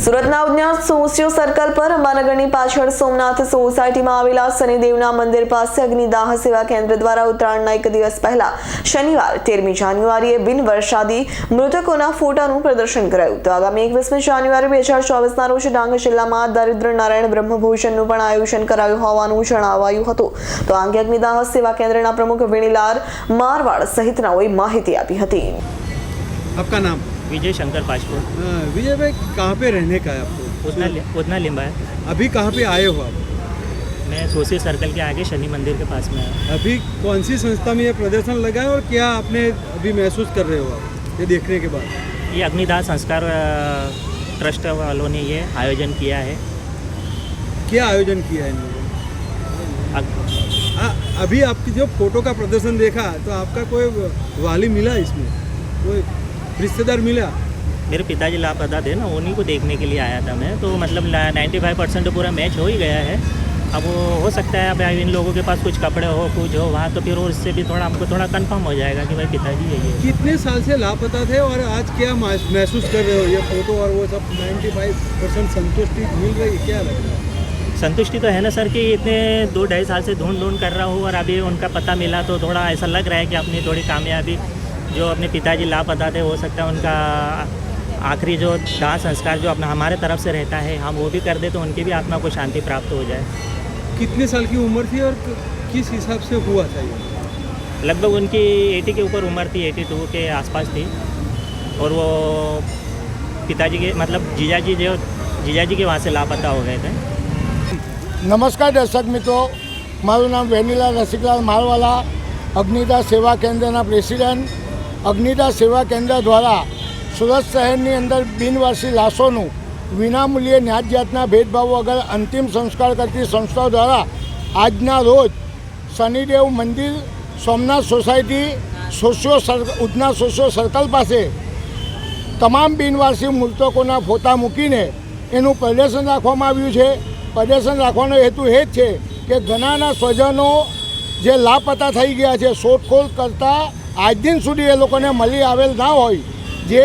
સુરતના ઉધના સોસિયો સર્કલ પર અંબાનગરની પાછળ સોમનાથ સોસાયટીમાં આવેલા શનિદેવના મંદિર પાસે અગ્નિદાહ સેવા કેન્દ્ર દ્વારા ઉત્તરાયણના એક દિવસ પહેલા શનિવાર 13મી જાન્યુઆરીએ બિનવરસાદી મૃતકોના ફોટાનું પ્રદર્શન કરાયું તો આગામી 21મી જાન્યુઆરી 2024ના રોજ ડાંગ જિલ્લામાં દરિદ્ર નારાયણ બ્રહ્મભોજનનું પણ આયોજન કરાયું હોવાનું જણાવાયું હતું તો આ અંગે અગ્નિદાહ સેવા કેન્દ્રના પ્રમુખ વેણીલાલ મારવાડ સહિતનાઓએ માહિતી આપી હતી। आपका नाम? विजय शंकर पासपोर्ट। विजय भाई, कहाँ पे रहने का है आपको? उतना लिम्बा है। अभी कहाँ पे आए हो आप? मैं सोसियो सर्कल के आगे शनि मंदिर के पास में आया। अभी कौन सी संस्था में ये प्रदर्शन लगा है और क्या आपने अभी महसूस कर रहे हो आप ये देखने के बाद? ये अग्निदाह संस्कार ट्रस्ट वालों ने ये आयोजन किया है। क्या आयोजन किया है इन लोगों ने? अभी आपकी जो फोटो का प्रदर्शन देखा तो आपका कोई वाली मिला इसमें, कोई रिश्तेदार मिला? मेरे पिताजी लापता थे ना, उन्हीं को देखने के लिए आया था मैं। तो मतलब 95% पूरा मैच हो ही गया है। अब वो हो सकता है अब इन लोगों के पास कुछ कपड़े हो कुछ हो वहाँ, तो फिर उससे भी थोड़ा हमको थोड़ा कंफर्म हो जाएगा कि भाई पिताजी यही है। कितने साल से लापता थे और आज क्या महसूस कर रहे हो? ये फोटो और वो सब 95% संतुष्टि मिल रही, क्या लग रहा है? संतुष्टि तो है ना सर कि इतने 2-2.5 साल से ढूंढ कर रहा हूँ और अभी उनका पता मिला तो थोड़ा ऐसा लग रहा है कि अपनी थोड़ी कामयाबी, जो अपने पिताजी लापता थे हो सकता है उनका आखिरी जो दाह संस्कार जो अपना हमारे तरफ से रहता है हम वो भी कर दे तो उनकी भी आत्मा को शांति प्राप्त हो जाए। कितने साल की उम्र थी और किस हिसाब से हुआ था ये? लगभग उनकी 80 के ऊपर उम्र थी, 82 के आसपास थी। और वो पिताजी के मतलब जीजाजी के वहाँ से लापता हो गए थे। नमस्कार दर्शक मित्रों, मारू नाम वेनीलाल रसिकलाल मारवाला, अग्निदाह सेवा केन्द्रना प्रेसिडेंट। अग्निदाह सेवा केन्द्र द्वारा सूरत शहरनी अंदर बिनवारसी लाशों विनामूल्ये न्याज जातना भेदभाव वगर अंतिम संस्कार करती संस्थाओं द्वारा आजना रोज शनिदेव मंदिर Somnath society Udhna socio circle पास तमाम बिनवारसी मृतकों फोटा मूकीने एनु प्रदर्शन राखवामां आव्युं छे। प्रदर्शन राखवानो हेतु ए ज छे कि घणाना स्वजनों जे लापता थई गया है, शोधखोल करता आज दिन सुधी ए लोकोने मळी आवेल ना होय, जे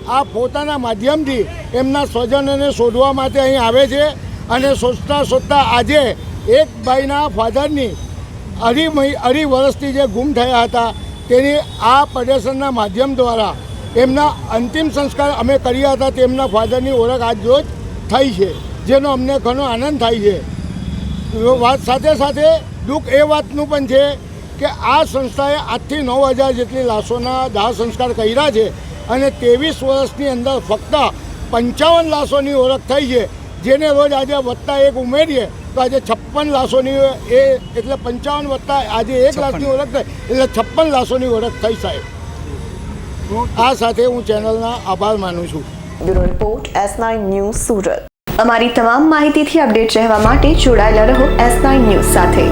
आ पोताना माध्यमथी एमना स्वजनोने शोधवा माटे અહીં આવે છે અને શોધતા આજે એક ભાઈના ફાધરની અઢી વર્ષથી જે ગુમ થયા હતા તેની આ પ્રદર્શનના માધ્યમ દ્વારા એમના અંતિમ સંસ્કાર અમે કર્યા હતા તેમના ફાધરની ઓળખ આજ રોજ થઈ છે, જેનો અમને ઘણો આનંદ થાય છે। વાત સાથે સાથે दुख ए वातनु पण छे कि आ संस्थाए 8 થી 9000 जेटली लाशोना दाह संस्कार कर्या छे अने 23 वर्षनी अंदर फक्त 55 लाशोनी ओळख थई छे, जेने रोज आज वत्ता एक उमेरीए तो आज 56 लाशोनी एटले 55 वत्ता आज 1 लाखनी ओळख थई एटले 56 लाशोनी ओळख थई साहेब। आ साथे हूँ चेनलना आभार मानु छुं। ब्यूरो रिपोर्ट S9 न्यूज़ सूरत। અમારી તમામ માહિતીથી અપડેટ રહેવા માટે જોડાયેલા રહો S9 ન્યૂઝ સાથે।